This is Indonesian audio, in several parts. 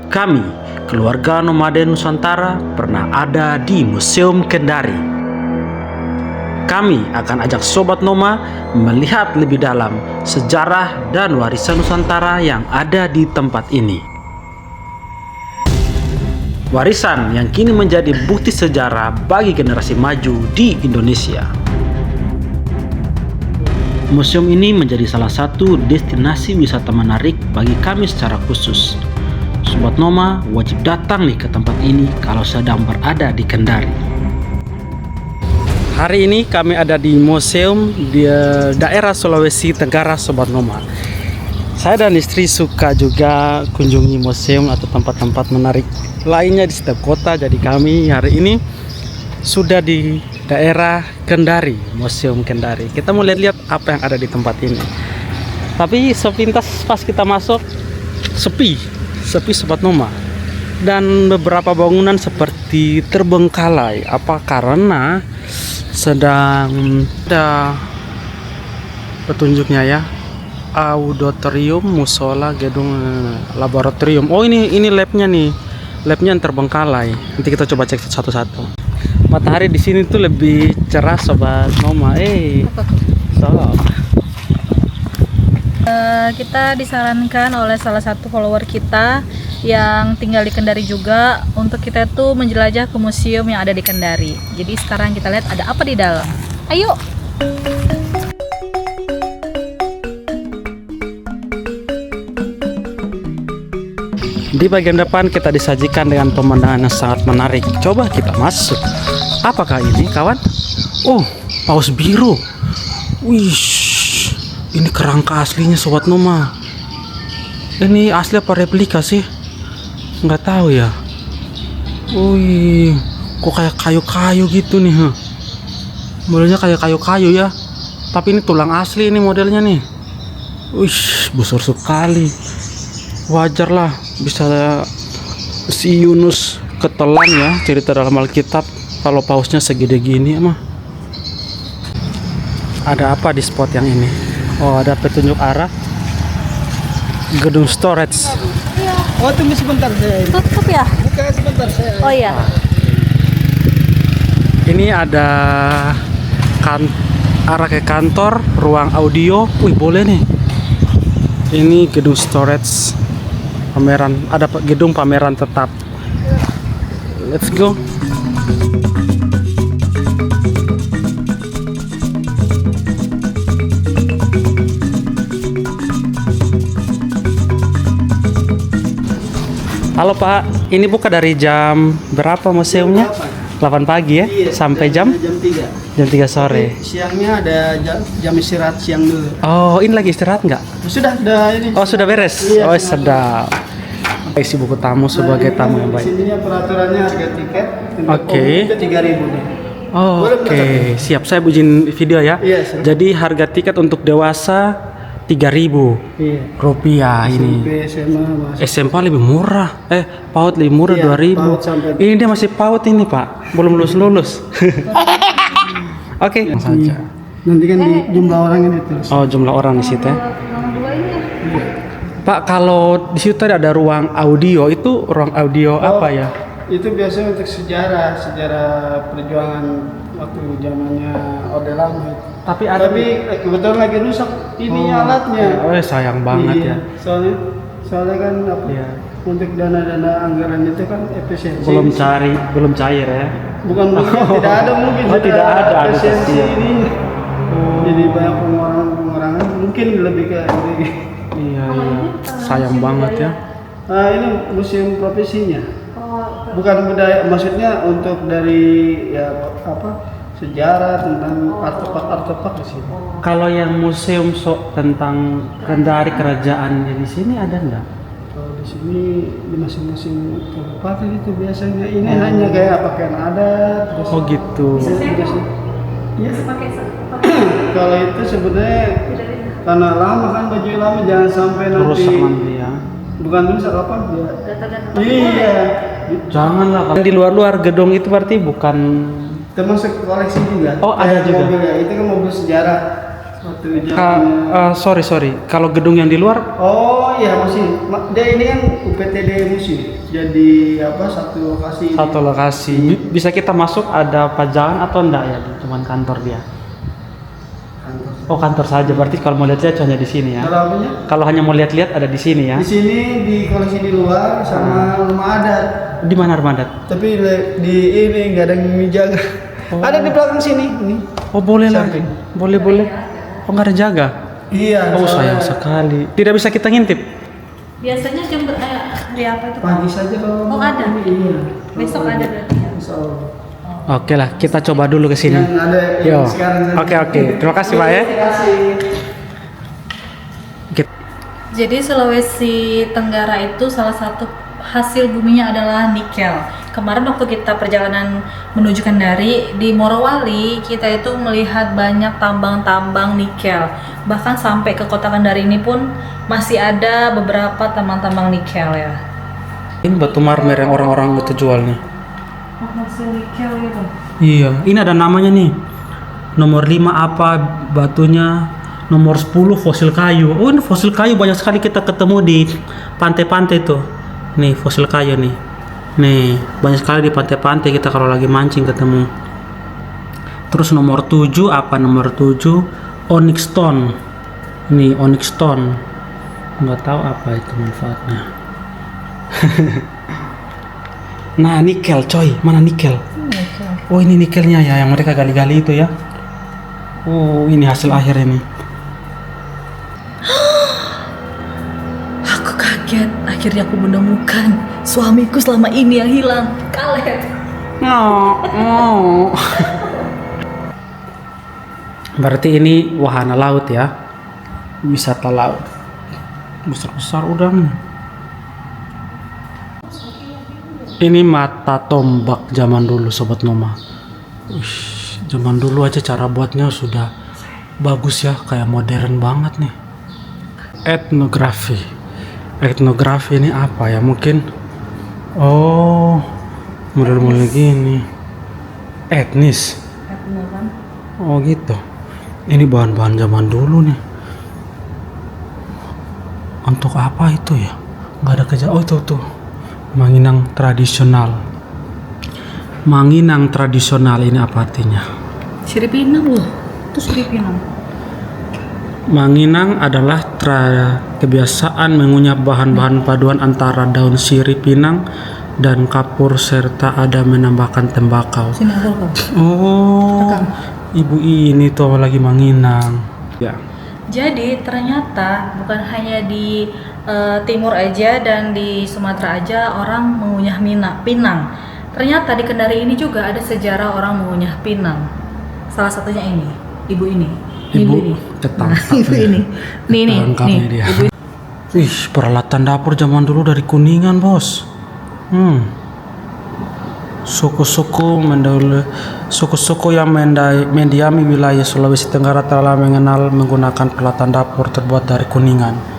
Kami, keluarga nomaden Nusantara, pernah ada di Museum Kendari. Kami akan ajak Sobat Noma melihat lebih dalam sejarah dan warisan Nusantara yang ada di tempat ini. Warisan yang kini menjadi bukti sejarah bagi generasi maju di Indonesia. Museum ini menjadi salah satu destinasi wisata menarik bagi kami secara khusus. Sobat Noma wajib datang nih ke tempat ini kalau sedang berada di Kendari. Hari ini kami ada di museum di daerah Sulawesi Tenggara, Sobat Noma. Saya dan istri suka juga kunjungi museum atau tempat-tempat menarik lainnya di setiap kota. Jadi kami hari ini sudah di daerah Kendari, Museum Kendari. Kita mau lihat-lihat apa yang ada di tempat ini. Tapi sepintas pas kita masuk sepi Sobat Noma. Dan beberapa bangunan seperti terbengkalai. Apa karena sedang ada petunjuknya ya? Auditorium, musola, gedung laboratorium. Oh ini labnya nih. Labnya yang terbengkalai. Nanti kita coba cek satu-satu. Matahari di sini tuh lebih cerah, Sobat Noma. Kita disarankan oleh salah satu follower kita yang tinggal di Kendari juga untuk kita tuh menjelajah ke museum yang ada di Kendari. Jadi sekarang kita lihat ada apa di dalam. Ayo. Di bagian depan kita disajikan dengan pemandangan yang sangat menarik. Coba kita masuk. Apakah ini, kawan? Oh, paus biru. Wih, ini kerangka aslinya, Sobat Noma. Ini asli apa replika sih? Nggak tahu ya. Wih, kok kayak kayu-kayu gitu nih, huh? Modelnya kayak kayu-kayu ya. Tapi ini tulang asli ini modelnya nih. Wih, besar sekali. Wajar lah bisa si Yunus ketelan ya, cerita dalam Alkitab kalau pausnya segede gini mah. Ada apa di spot yang ini? Oh, ada petunjuk arah gedung storage. Oh, tunggu sebentar saya ini. Tutup ya? Buka sebentar saya. Oh iya. Ini ada arah ke kantor, ruang audio. Wih, boleh nih. Ini gedung storage. Pameran, ada gedung pameran tetap. Let's go. Halo Pak, ini buka dari jam berapa museumnya? 8 pagi ya? Iya, sampai jam? Jam 3. Jam 3 sore. Siangnya ada jam istirahat siang dulu. Oh, ini lagi istirahat nggak? Sudah ini. Oh, sudah beres? Iya, Oh, sedap. Isi buku tamu sebagai tamu yang baik. Di sini peraturannya harga tiket. Oke. Itu 3.000 nih. Oh, oke. Siap, saya izin video ya. Iya, siap. Jadi harga tiket untuk dewasa 3.000 Iya. rupiah ini. SMP, SMA masuk. SMA lebih murah. PAUD lebih murah, Iya, 2.000. PAUD sampai- Ini dia masih PAUD ini, Pak. Belum lulus. Oke, langsung saja. Nanti kan di jumlah orangnya ditulis. Oh, jumlah orang di situ ya. Pak, kalau di situ tadi ada ruang audio, itu ruang audio apa ya? Itu biasanya untuk sejarah perjuangan waktu zamannya Orde Lama. Tapi ada Tapi kebetulan lagi rusak ini alatnya. Oh, sayang banget Iya, ya. Soalnya kan apa? Iya. Untuk dana anggaran itu kan efisiensi. Belum cair ya. Bukan mungkin tidak ada mungkin. Oh, tidak ada efisiensi pasti ya. ini. Jadi banyak pengurangan mungkin lebih ke ini. Iya. Sayang banget ya. Nah, ini museum profesinya. Bukan budaya, maksudnya untuk dari ya apa? Sejarah tentang artefak di sini. Kalau yang museum tentang Kendari kerajaan di sini ada enggak? Kalau di sini di masing-masing kabupaten itu biasanya ini hanya kayak pakaian adat. Terus Oh gitu. Iya. Kalau itu sebenarnya karena lama kan baju lama jangan sampai nanti. Rusak nanti ya. Bukan rusak apa dia? Iya. Janganlah. Kalau di luar gedung itu berarti bukan. Termasuk koleksi juga. Oh, ada Kayak juga. Mobil ya. Itu kan mobil sejarah waktu itu jamnya. Sorry. Kalau gedung yang di luar, Oh iya masih. Dia ini kan UPTD museum. Jadi apa satu lokasi. satu lokasi. Bisa kita masuk, ada pajangan atau enggak ya? Cuman kantor dia. Kantor. Oh, kantor saja. Berarti kalau mau lihat-lihat hanya di sini ya. Kalau apanya? Kalau hanya mau lihat-lihat ada di sini ya. Di sini di koleksi di luar sama rumah adat. Di mana Armandat? Tapi di ini nggak ada yang menjaga. Oh. Ada di belakang sini. Ini. Oh, boleh lah. Samping. Boleh. Oh, nggak ada jaga. Iya. Oh, sayang soalnya sekali. Tidak bisa kita ngintip. Biasanya jam hari apa itu? Pagi saja kalau. Oh, ada? Iya. Besok ada berarti ya? Insya Allah. Oke lah, kita coba dulu ke sini. Yang ada Yo. yang sekarang. Oke. Terima kasih, Pak ya. Terima kasih. Jadi Sulawesi Tenggara itu salah satu hasil buminya adalah nikel. Kemarin waktu kita perjalanan menuju Kendari di Morowali, kita itu melihat banyak tambang-tambang nikel. Bahkan sampai ke kota Kendari ini pun masih ada beberapa tambang-tambang nikel ya. Ini batu marmer yang orang-orang itu jual nih. Hasil nikel gitu. Iya, ini ada namanya nih. Nomor 5 apa batunya? Nomor 10 fosil kayu. Oh, ini fosil kayu banyak sekali kita ketemu di pantai-pantai tuh. Nih, fosil kayu nih. Nih, banyak sekali di pantai-pantai kita kalau lagi mancing ketemu. Terus nomor 7 apa? Nomor 7 onyx stone. Nih, onyx stone. Nggak tahu apa itu manfaatnya. Nah, nikel coy. Mana nikel? Oh, ini nikelnya ya yang mereka gali-gali itu ya. Oh, ini hasil akhir ini. Aku kaget, akhirnya aku menemukan suamiku selama ini yang hilang, Kaleb. Oh. Berarti ini wahana laut ya. Wisata laut. Besar-besar udang. Ini mata tombak zaman dulu Sobat Noma. Zaman dulu aja cara buatnya sudah bagus ya, kayak modern banget nih. Etnografi ini apa ya, mungkin model-model gini etnis. Oh gitu, ini bahan-bahan zaman dulu nih. Untuk apa itu ya, nggak ada kerja. Oh itu tuh Manginang tradisional ini apa artinya? Sirip Pinang loh, itu sirip Pinang. Manginang adalah kebiasaan mengunyah bahan-bahan paduan antara daun sirih pinang dan kapur serta ada menambahkan tembakau. Sini aku kau. Oh, ibu ini tuh lagi manginang. Ya. Jadi ternyata bukan hanya di timur aja dan di Sumatera aja orang mengunyah pinang. Ternyata di Kendari ini juga ada sejarah orang mengunyah pinang. Salah satunya ini, ibu ini. Ibu ketangkap. Ibu ini. Nih, dia. ibu. Wih, peralatan dapur zaman dulu dari Kuningan, Bos. Suku-suku yang mendiami wilayah Sulawesi Tenggara telah mengenal menggunakan peralatan dapur terbuat dari Kuningan.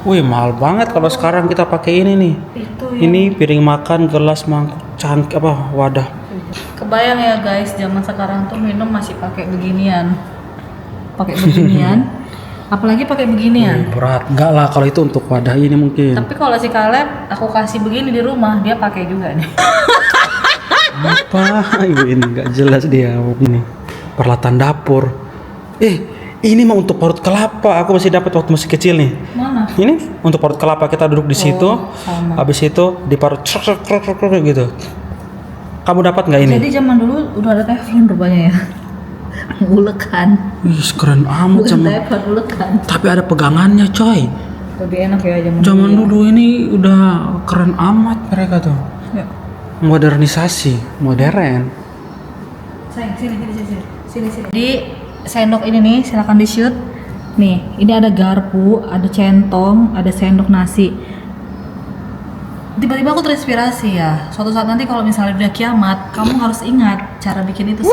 Wih, mahal banget kalau sekarang kita pakai ini nih. Itu ya. Ini piring makan, gelas, mangkuk, wadah. Kebayang ya guys, zaman sekarang tuh minum masih pakai beginian. Apalagi pakai beginian. Berat, enggak lah kalau itu untuk wadah ini mungkin. Tapi kalau si Kaleb, aku kasih begini di rumah, dia pakai juga nih. Apa? Ibu ini nggak jelas dia ini. Peralatan dapur. Ini mah untuk parut kelapa. Aku masih dapat waktu masih kecil nih. Mana? Ini untuk parut kelapa, kita duduk di situ. Sama. Habis itu diparut gitu. Kamu dapat nggak ini? Jadi zaman dulu udah ada teflon rupanya ya. Ulekan. Ih, keren amat Bukan zaman. teflon, ulekan. Tapi ada pegangannya, coy. Lebih enak ya Zaman dulu ini udah keren amat mereka tuh. Ya. Modernisasi, modern. Sayang, sini. Di sendok ini nih, silakan di shoot. Nih, ini ada garpu, ada centong, ada sendok nasi. Tiba-tiba aku terinspirasi ya. Suatu saat nanti kalau misalnya dunia kiamat, kamu harus ingat cara bikin itu.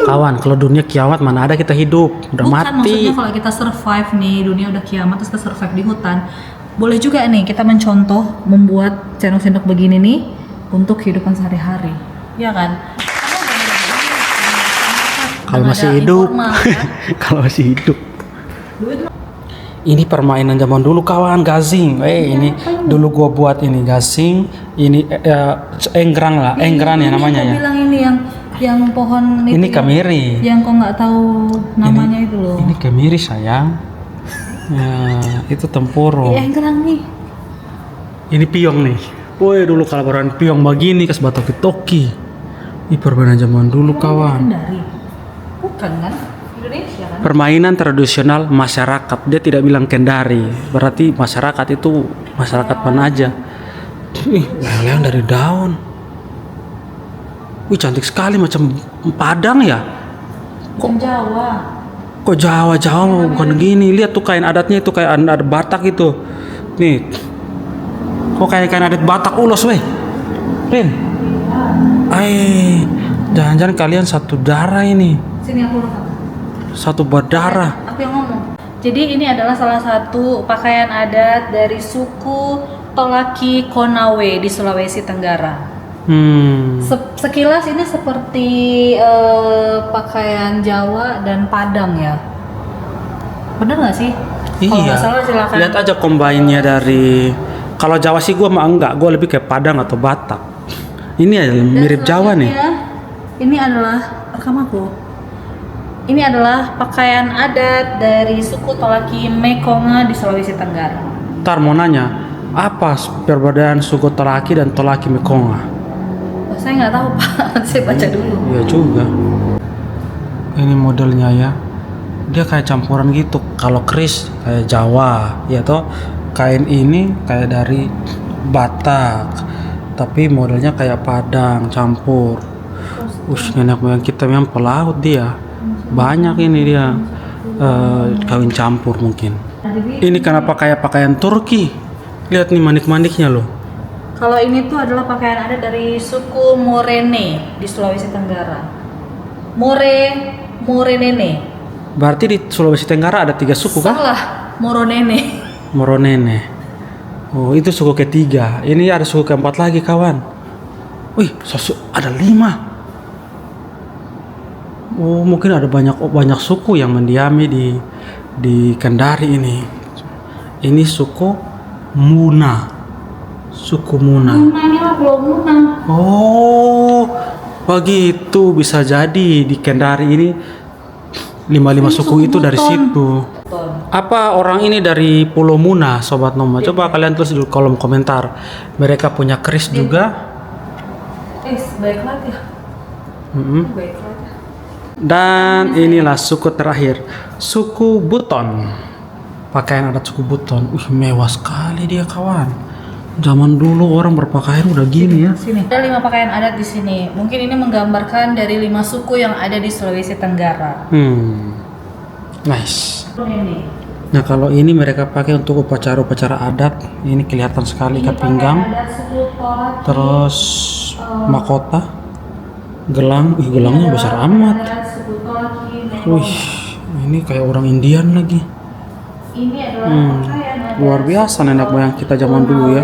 Kawan, kalau dunia kiamat mana ada kita hidup, udah Bukan, mati. maksudnya kalau kita survive nih, dunia udah kiamat terus kita survive di hutan, boleh juga nih kita mencontoh membuat sendok-sendok begini nih untuk kehidupan sehari-hari, ya kan? Kalau Belum masih ada hidup, informal, ya. kalau masih hidup. Duit Ini permainan zaman dulu kawan, gasing. Ini dulu gua buat ini gasing. Ini enggrang lah, enggrang ya namanya Kau ya. bilang ini yang pohon itu Ini kemiri. yang kau nggak tahu namanya itu loh. Ini kemiri sayang. Ya, itu tempurung. Yang kerang nih. Ini piong nih. Woi dulu kalau baran piong begini kas batoki-toki. Ini permainan zaman dulu kawan. Kendari. Bukan kan? Indonesia kan? Permainan tradisional masyarakat. Dia tidak bilang Kendari. Berarti masyarakat itu masyarakat mana aja. Ih, leang-leang dari daun. Wih cantik sekali macam Padang ya. Kok Jawa? Kok Jawa bukan gini. Lihat tuh kain adatnya itu kayak ada Batak itu. Nih. Kok kayak kain adat Batak ulos weh. Rin. Jangan-jangan kalian satu darah ini. Sini aku rekam. Satu berdarah. Aku yang ngomong. Jadi ini adalah salah satu pakaian adat dari suku Tolaki Konawe di Sulawesi Tenggara. Sekilas ini seperti pakaian Jawa dan Padang ya. Bener nggak sih? Kalau Iya. nggak salah silakan. Lihat aja combine-nya dari. Kalau Jawa sih gue mah enggak. Gue lebih kayak Padang atau Batak. Ini ya Dan mirip Jawa nih. selanjutnya, ini adalah rekam aku. Ini adalah pakaian adat dari suku Tolaki Mekonga di Sulawesi Tenggara. Ntar mau nanya, apa perbedaan suku Tolaki dan Tolaki Mekonga? Oh, saya nggak tahu Pak, saya baca dulu. Iya juga. Ini modelnya ya. Dia kayak campuran gitu. Kalau keris kayak Jawa, ya toh. Kain ini kayak dari Batak. Tapi modelnya kayak Padang campur. Nenek moyang kita memang pelaut dia. Banyak ini dia kawin campur mungkin. Ini kenapa kayak pakaian Turki? Lihat nih manik-maniknya loh. Kalau ini tuh adalah pakaian adat dari suku Morene di Sulawesi Tenggara. Morenene. Berarti di Sulawesi Tenggara ada 3 suku kan? Salah, Moronene. Moronene. Oh itu suku ketiga. Ini ada suku keempat lagi kawan. Wih, ada 5. Oh mungkin ada banyak suku yang mendiami di Kendari ini. Ini suku Muna. Suku Muna. Ini lah Pulau Muna. Oh begitu bisa jadi di Kendari ini 5 suku itu dari situ. Apa orang ini dari Pulau Muna, Sobat Noma? Coba kalian tulis di kolom komentar. Mereka punya keris juga. Baik lagi. Baik lagi. Dan inilah suku terakhir, suku Buton. Pakaian adat suku Buton. Mewah sekali dia kawan. Zaman dulu orang berpakaian udah gini ya. Sini. Ada 5 pakaian adat di sini. Mungkin ini menggambarkan dari 5 suku yang ada di Sulawesi Tenggara. Nice. Ini. Nah kalau ini mereka pakai untuk upacara-upacara adat. Ini kelihatan sekali ikat pinggang. Adat suku Tolaki. Terus mahkota, gelang. Gelangnya besar amat. Adat suku Tolaki Mekonga. Wih, ini kayak orang Indian lagi. Ini adalah pakaian adat Luar biasa nenek moyang kita zaman dulu ya.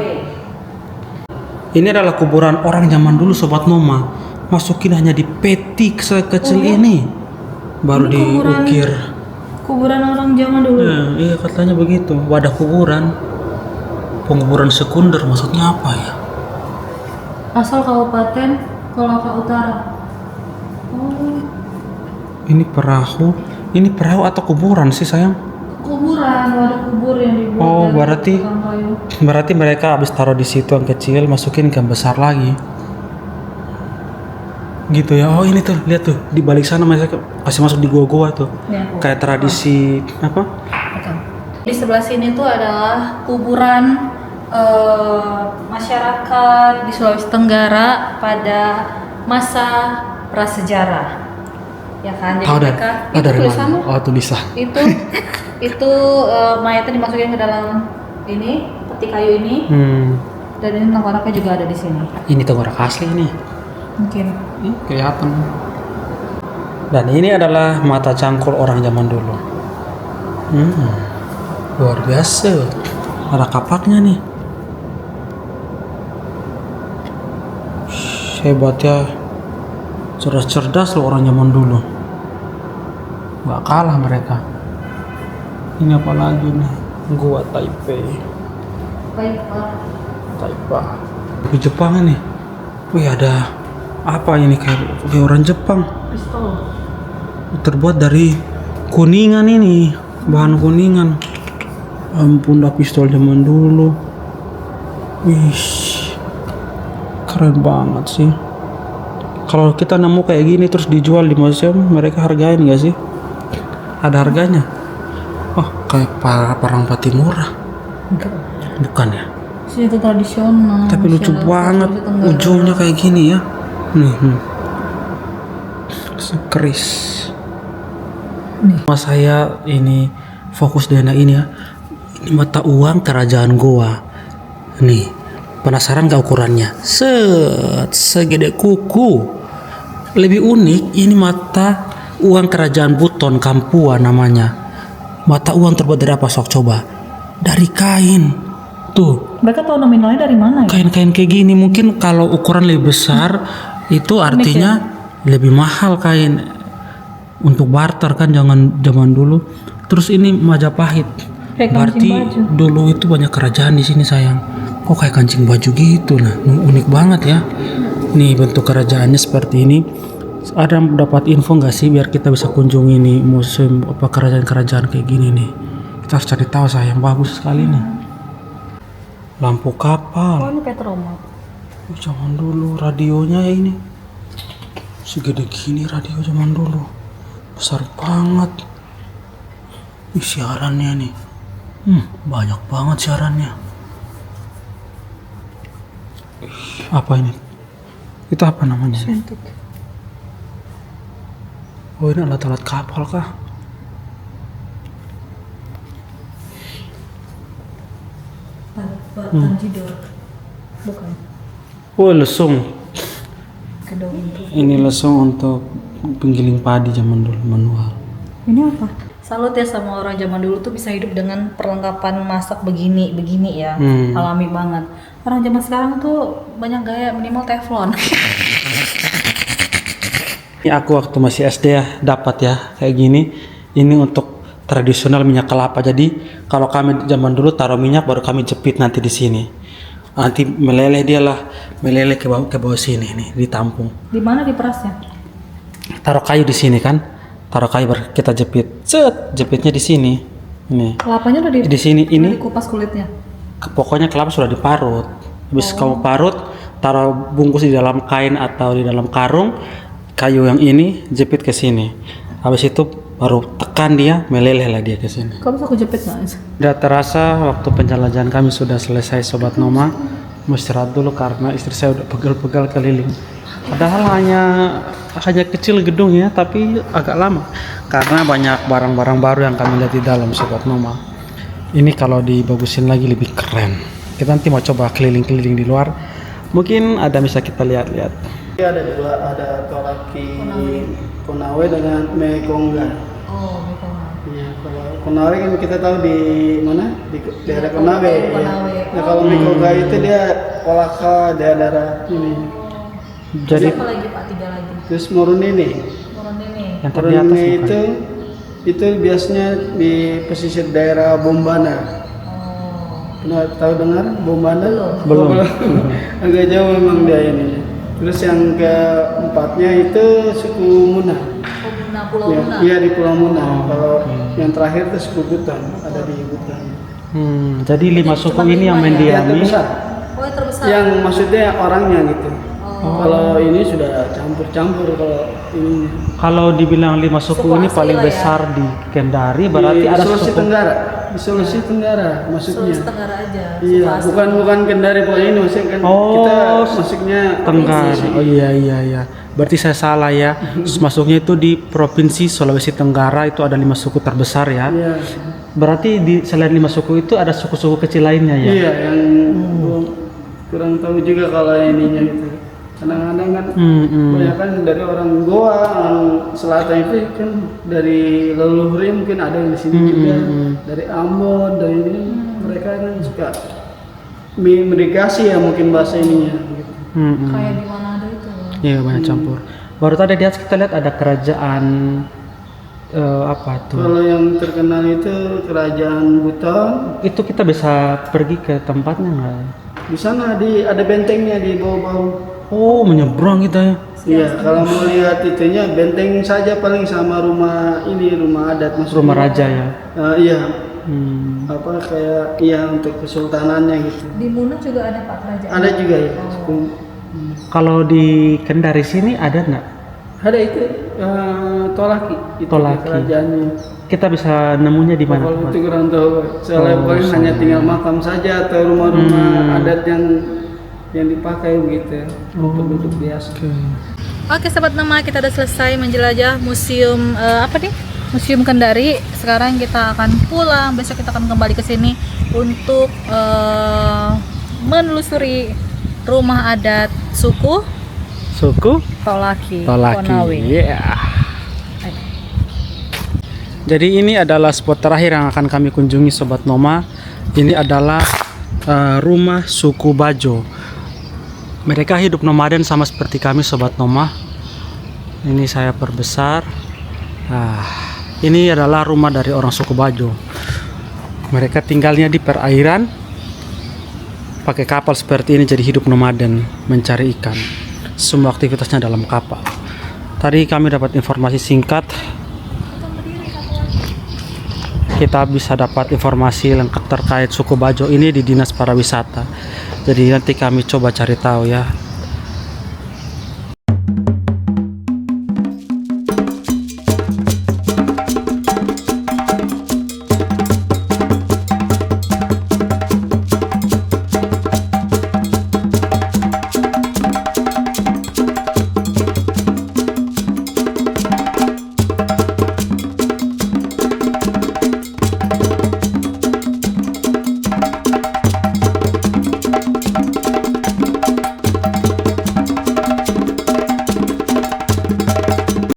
Ini adalah kuburan orang zaman dulu Sobat Noma. Masukin hanya di peti sekecil ini. Baru diukir. Kuburan orang zaman dulu. Iya katanya begitu. Wadah kuburan. Penguburan sekunder maksudnya apa ya? Asal Kabupaten Kolaka Utara. Ini perahu. Ini perahu atau kuburan sih sayang? Kuburan, wadah kubur yang dibuat. Oh dari berarti tukang kayu. berarti mereka habis taruh di situ yang kecil masukin ke yang besar lagi. Gitu ya. Oh ini tuh lihat tuh di balik sana mereka kasih masuk di gua-gua tuh. Ya, Kayak tradisi apa? Oke. Di sebelah sini tuh adalah kuburan masyarakat di Sulawesi Tenggara pada masa prasejarah. Ya kan? Jadi Tahu mereka itu dari tulisannya mana? Oh tulisan. itu mayatnya dimasukin ke dalam ini peti kayu ini dan ini tengkoraknya juga ada di sini. Ini tengkorak asli ini. Mungkin. Kelihatan. Dan ini adalah mata cangkul orang zaman dulu. Luar biasa. Ada kapaknya nih. Hebat ya. Cerdas-cerdas loh orang zaman dulu. Gak kalah mereka. Ini apa lagi nih? Gua Taipei. Taipa. Di Jepang ini. Wih, ada apa ini kayak orang Jepang? Pistol. Terbuat dari kuningan ini, bahan kuningan. Ampun, dah pistol zaman dulu. Wih, keren banget sih. Kalau kita nemu kayak gini terus dijual di museum, mereka hargain nggak sih? Ada harganya? Oh, kayak perang Patimura. Enggak. Bukan ya? Sih itu tradisional. Tapi lucu banget. Ujungnya kayak gini ya. Nih. Sekeris. Mas saya ini fokus dengan ini ya. Ini mata uang kerajaan Goa. Nih, penasaran gak ukurannya? Segede kuku. Lebih unik, ini mata uang kerajaan Buton, Kampua namanya. Mata uang terbuat dari apa, sok coba? Dari kain. Tuh, Mereka tahu nominalnya dari mana ya? kain-kain kayak gini. Mungkin kalau ukuran lebih besar itu artinya lebih mahal kain. Untuk barter kan zaman dulu. Terus ini Majapahit. Kayak Berarti kancing baju. dulu itu banyak kerajaan di sini sayang. Kok kayak kancing baju gitu nah. Unik banget ya. Nih bentuk kerajaannya seperti ini. Ada dapat info nggak sih biar kita bisa kunjungi nih museum apa kerajaan-kerajaan kayak gini nih. Kita harus cari tahu sayang, bagus sekali nih. Lampu Oh, kapal. ini Petromak. Zaman dulu radionya ya ini. Segede gini radio zaman dulu. Besar banget. Ini siarannya nih. Banyak banget siarannya. Apa ini? Itu apa namanya? Suntik. Oh, ini alat-alat kapal kah? Tanjidor. Bukan. Oh, lesung. Kedau untuk. Ini lesung untuk penggiling padi zaman dulu manual. Ini apa? Salut ya sama orang zaman dulu tuh bisa hidup dengan perlengkapan masak begini ya, alami banget. Orang zaman sekarang tuh banyak gaya minimal teflon. Ini aku waktu masih SD ya dapat ya kayak gini. Ini untuk tradisional minyak kelapa. Jadi kalau kami zaman dulu taruh minyak baru kami jepit nanti di sini. Nanti meleleh meleleh ke bawah sini nih ditampung. Di mana diperasnya? Taruh kayu di sini kan. Taruh kayu baru kita jepit. Jepitnya di sini. Ini. Kelapanya udah Di sini ini dikupas kulitnya. pokoknya kelapa sudah diparut. Habis kamu parut, taruh bungkus di dalam kain atau di dalam karung, kayu yang ini jepit ke sini. Habis itu baru tekan dia, meleleh lah dia ke sini. Kamu bisa aku jepit nggak? Tidak terasa waktu penjelajahan kami sudah selesai Sobat Noma. Mau istirahat dulu karena istri saya udah pegal-pegal keliling. Padahal hanya kecil gedung ya, tapi agak lama karena banyak barang-barang baru yang kami lihat di dalam Sobat Noma. Ini kalau dibagusin lagi lebih keren. Kita nanti mau coba keliling-keliling di luar. Mungkin ada bisa kita lihat-lihat. Ada dua, ada Tolaki Konawe dengan Mekongga. Oh, bukan. Iya, kalau Konawe kan kita tahu di mana? Di daerah Konawe. Ya. Konawe. Nah, kalau Mekongga itu dia Kolaka daerah ini. Jadi Apa lagi Pak? 3 lagi. Terus Morunene. Orang ini. yang tadi atas Morunene bukan? itu biasanya di pesisir daerah Bombana. Oh. Pernah tahu dengar Bombana? Belum. Agak jauh memang dia ini. Terus yang keempatnya itu suku Muna. Oh, Buna, Pulau Ya, Buna. iya di Pulau Muna. Kalau yang terakhir itu suku Buton, ada di Buton. Jadi 5 suku Cuma ini yang 5 ya? Yang mendiami. terbesar. Oh, yang terbesar. Yang maksudnya orangnya gitu. Oh. Kalau ini sudah campur-campur kalau ini. Kalau dibilang 5 suku Suku ini asli paling lah ya. besar di Kendari, berarti Di ada Sulawesi suku. Tenggara. Di Sulawesi Tenggara maksudnya. Sulawesi Tenggara aja. Iya, Suku asli. bukan Kendari pokoknya ini maksudnya kan Oh, kita masuknya Tenggara. provinsi. Oh iya. Berarti saya salah ya. Masuknya itu di Provinsi Sulawesi Tenggara itu ada 5 suku terbesar ya. Iya. Berarti di selain 5 suku itu ada suku-suku kecil lainnya ya. Iya, yang kurang tahu juga kalau ininya itu. Kadang-kadang kan banyak kan dari orang Goa, orang selatan itu kan dari leluhurnya mungkin ada yang di sini juga, dari Ambon, dari ini mereka kan suka migrasi ya mungkin bahasa ininya. Gitu. Kayak di Manado itu. Iya banyak campur. Baru tadi di atas kita lihat ada kerajaan apa tuh? Kalau yang terkenal itu Kerajaan Buton. Itu kita bisa pergi ke tempatnya nggak? Di sana ada bentengnya di bawah-bawah. Oh, menyeberang kita ya. Iya, kalau mau lihat itunya benteng saja paling sama rumah adat maksudnya. Rumah raja ya. Iya, Hmm. apa kayak untuk kesultanannya gitu. Di Muna juga ada Pak kerajaan. Ada juga ya. Kalau di Kendari sini ada nggak? Ada itu Tolaki, itu Tolaki. kerajaannya. Kita bisa nemunya di mana? Kalau itu kurang tahu, soalnya paling hanya tinggal makam saja atau rumah-rumah adat yang dipakai begitu untuk duduk biasa. Oke sahabat Nema, kita udah selesai menjelajah museum Museum Kendari. Sekarang kita akan pulang. Besok kita akan kembali ke sini untuk menelusuri rumah adat suku Tolaki. Konawe. Iya. Jadi ini adalah spot terakhir yang akan kami kunjungi Sobat Noma. Ini adalah rumah suku Bajo. Mereka hidup nomaden sama seperti kami Sobat Noma. Ini saya perbesar. Ini adalah rumah dari orang suku Bajo. Mereka tinggalnya di perairan, pakai kapal seperti ini, jadi hidup nomaden, mencari ikan. Semua aktivitasnya dalam kapal. Tadi kami dapat informasi singkat. Kita bisa dapat informasi lengkap terkait suku Bajo ini di Dinas Pariwisata. Jadi nanti kami coba cari tahu ya